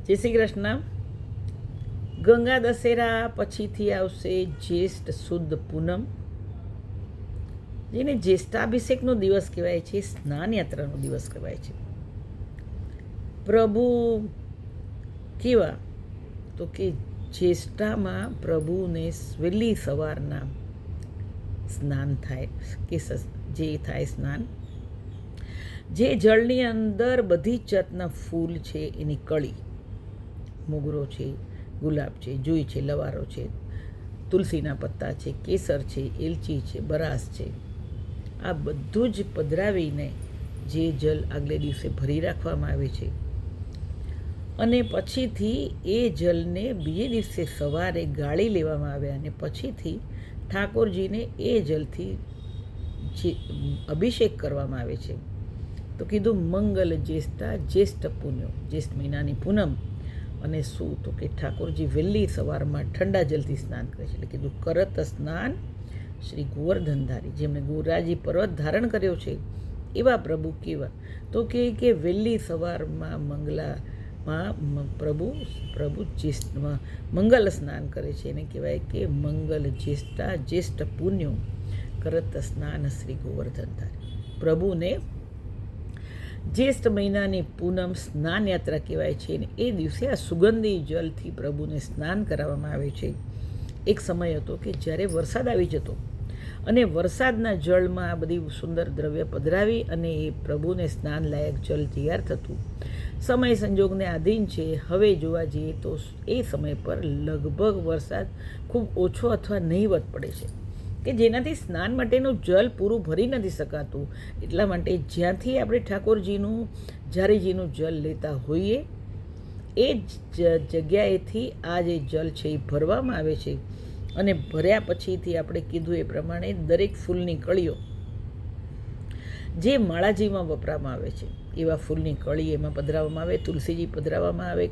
જય શ્રી કૃષ્ણ. ગંગા દશેરા પછીથી આવશે જ્યેષ્ઠ શુદ્ધ પૂનમ, જેને જ્યેષ્ઠાભિષેકનો દિવસ કહેવાય છે, સ્નાન યાત્રાનો દિવસ કહેવાય છે. પ્રભુ કેવા તો કે જ્યેષ્ઠામાં પ્રભુને વહેલી સવારના સ્નાન થાય કે જે થાય સ્નાન, જે જળની અંદર બધી જ જાતના ફૂલ છે, એની કળી, મોગરો છે, ગુલાબ છે, જુઈ છે, લવારો છે, તુલસીના પત્તા છે, કેસર છે, એલચી છે, બરાસ છે, આ બધું જ પધરાવીને જે જલ આગલે દિવસે ભરી રાખવામાં આવે છે અને પછીથી એ જલને બીજે દિવસે સવારે ગાળી લેવામાં આવે અને પછીથી ઠાકોરજીને એ જલથી જે અભિષેક કરવામાં આવે છે. તો કીધું મંગલ જ્યેષ્ઠા, જ્યેષ્ઠ પૂનમ, જ્યેષ્ઠ મહિનાની પૂનમ. અને શું તો કે ઠાકોરજી વહેલી સવારમાં ઠંડા જલથી સ્નાન કરે છે. એટલે કીધું કરત સ્નાન શ્રી ગોવર્ધનધારી, જેમણે ગોરાજી પર્વત ધારણ કર્યો છે એવા પ્રભુ કેવા તો કે વહેલી સવારમાં મંગલામાં પ્રભુ જ્યેષ્ઠમાં મંગલ સ્નાન કરે છે. એને કહેવાય કે મંગલ જ્યેષ્ઠા, જ્યેષ્ઠ પુણ્યો કરત સ્નાન શ્રી ગોવર્ધનધારી. પ્રભુને જ્યેષ્ઠ મહિનાની પૂનમ સ્નાન યાત્રા કહેવાય છે અને એ દિવસે આ સુગંધી જલથી પ્રભુને સ્નાન કરાવવામાં આવે છે. એક સમય હતો કે જ્યારે વરસાદ આવી જતો અને વરસાદના જળમાં આ બધી સુંદર દ્રવ્ય પધરાવી અને એ પ્રભુને સ્નાન લાયક જલ તૈયાર થતું. સમય સંજોગને આધીન છે. હવે જોવા જઈએ તો એ સમય પર લગભગ વરસાદ ખૂબ ઓછો અથવા નહીવત પડે છે કે જેનાથી સ્નાન માટેનું જલ પૂરું ભરી નથી શકાતું. એટલા માટે જ્યાંથી આપણે ઠાકોરજીનું ઝારીજીનું જલ લેતા હોઈએ એ જ જગ્યાએથી આ જે જલ છે એ ભરવામાં આવે છે અને ભર્યા પછીથી આપણે કીધું એ પ્રમાણે દરેક ફૂલની કળીઓ જે માળાજીમાં વપરાવામાં આવે છે એવા ફૂલની કળી એમાં પધરાવવામાં આવે, તુલસીજી પધરાવવામાં આવે,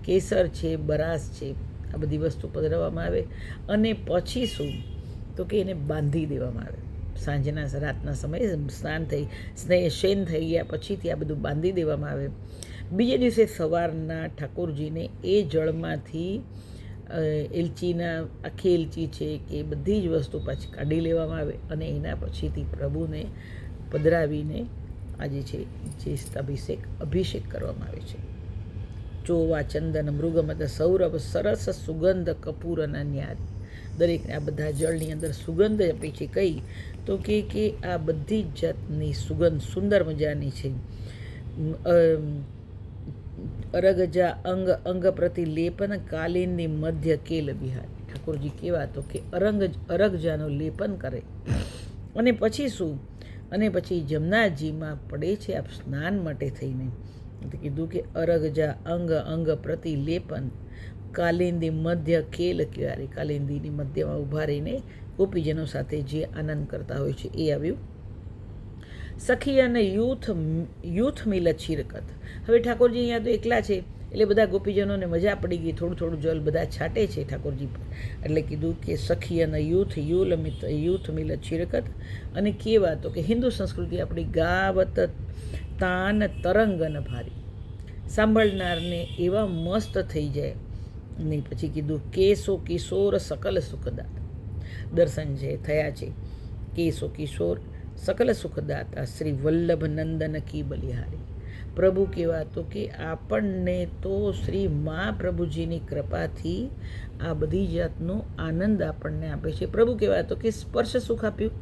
કેસર છે, બરાસ છે, આ બધી વસ્તુ પધરાવવામાં આવે અને પછી શું તો કે એને બાંધી દેવામાં આવે. સાંજના રાતના સમયે સ્નાન શેન થઈ ગયા પછીથી આ બધું બાંધી દેવામાં આવે. બીજે દિવસે સવારના ઠાકોરજીને એ જળમાંથી એલચીના આખી એલચી છે કે બધી જ વસ્તુ પાછી કાઢી લેવામાં આવે અને એના પછીથી પ્રભુને પધરાવીને આજે છે જ્યેષ્ઠાભિષેક અભિષેક કરવામાં આવે છે. ચોવા ચંદન મૃગમદ સૌરભ સરસ સુગંધ કપૂરના ન્યાદ. દરેકને આ બધા જળની અંદર સુગંધ આપી છે. કઈ તો કે આ બધી જ જાતની સુગંધ સુંદર મજાની છે. અરગજા અંગ પ્રતિ લેપન કાલિંદી મધ્ય કેલ બિહાર. ઠાકોરજી કેવા તો કે અરગજાનું લેપન કરે અને પછી શું અને પછી જમનાજીમાં પડે છે આ સ્નાન માટે થઈને. કીધું કે અરગજા અંગ પ્રતિ લેપન કાલિંદી મધ્ય કેલ ક્યારે. કાલિંદીની મધ્યમાં ઊભા રહીને ગોપીજનો સાથે જે આનંદ કરતા હોય છે એ આવ્યું. સખી અને યુથ મિલ છીરકત. હવે ઠાકોરજી અહીંયા તો એકલા છે એટલે બધા ગોપીજનોને મજા પડી ગઈ. થોડું થોડું જલ બધા છાંટે છે ઠાકોરજી પર. એટલે કીધું કે સખી અને યુથ મિલ છીરકત. અને કેવા તો કે હિન્દુ સંસ્કૃતિ આપણી ગાવત તાન તરંગન ભારી. સાંભળનારને એવા મસ્ત થઈ જાય. અને પછી કીધું કેસો કિશોર સકલ સુખદાતા. દર્શન જે થયા છે કેસો કિશોર સકલ સુખદાતા શ્રી વલ્લભ નંદન કી બલિહારી. પ્રભુ કેવા તો કે આપણને તો શ્રી મા પ્રભુજીની કૃપાથી આ બધી જાતનો આનંદ આપણને આપે છે. પ્રભુ કેવા તો કે સ્પર્શ સુખ આપ્યું,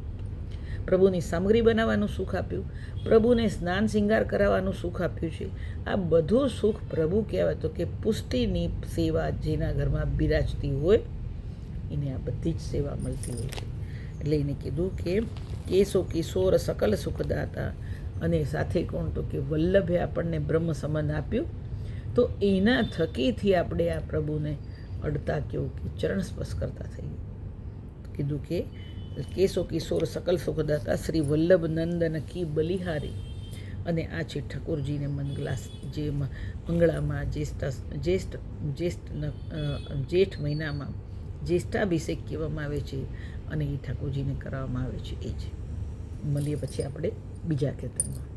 પ્રભુની સામગ્રી બનાવવાનું સુખ આપ્યું, પ્રભુને સ્નાન શિંગાર કરાવવાનું સુખ આપ્યું છે. આ બધું સુખ પ્રભુ કહેવાય તો કે પુષ્ટિની સેવા જેના ઘરમાં બિરાજતી હોય એને આ બધી જ સેવા મળતી હોય છે. એટલે એને કીધું કે કેસો કિશોર સકલ સુખદાતા અને સાથે કોણ તો કે વલ્લભે આપણને બ્રહ્મ સંબંધ આપ્યું. તો એના થકીથી આપણે આ પ્રભુને અડતા કેવું કે ચરણ સ્પર્શ કરતા થઈએ. કીધું કે કેસો કિશોર સકલ સુખદાતા શ્રી વલ્લભ નંદન કી બલિહારી. અને આ છે ઠાકોરજીને મંગળામાં જેઠ મહિનામાં જ્યેષ્ઠાભિષેક કહેવામાં આવે છે અને એ ઠાકોરજીને કરાવવામાં આવે છે. એ જ મળીએ પછી આપણે બીજા કીર્તનમાં.